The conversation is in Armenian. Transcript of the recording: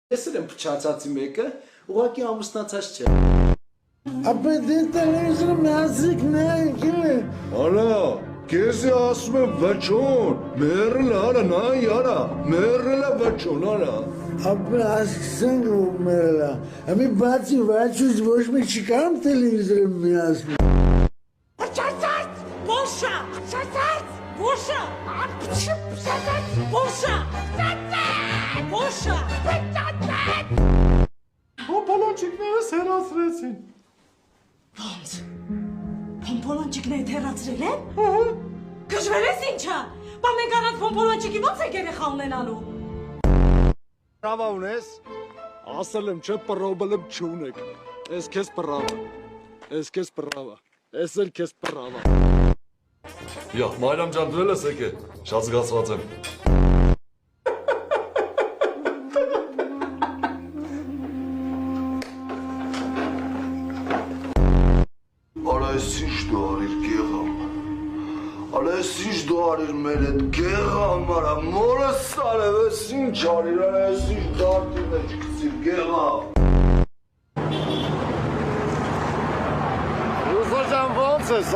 Ես եմ փչացածի մեկը, ուղղակի ամուսնացած չէ։ Ապա դե տելևիզորը միացիկ նայքին է։ Արա, քեզի ասում եմ վճոն, մերել արա, նայ արա, մերել է վճոն արա։ Ապա ասկսենք ու մերելա։ Ամի բացի վաչուց ոչ մի չկամ տելևիզորը միացնում։ Փչացած, բոշա, փչացած, բոշա, փչացած, բոշա, բոշա, փչացած։ Պոմպոլոնչիկները սերացրեցին։ Ոնց։ Փոմփոլոնչիկները թերացրել են։ Գժվել ես ինչա։ Բա մենք առանց փոմփոլոնչիկի ոնց է երեխա ունենալու։ Պրավա ունես, ասել եմ չէ պրոբլեմ չունեք, ես քեզ պրավա, ես քեզ պրավա, ես էլ քեզ պրավա։ Յա, Մարիամ ջան, դու ես եկել, շատ զգացված եմ։ Արա ես ինչ դու արիր գեղամ, արա ես ինչ դու արիր մեր հետ գեղամ, արա մորս արև ես ինչ արիր, արա ես ինչ դարտի մեջ կծիր գեղամ։ Ռուսո ջան ոնց ես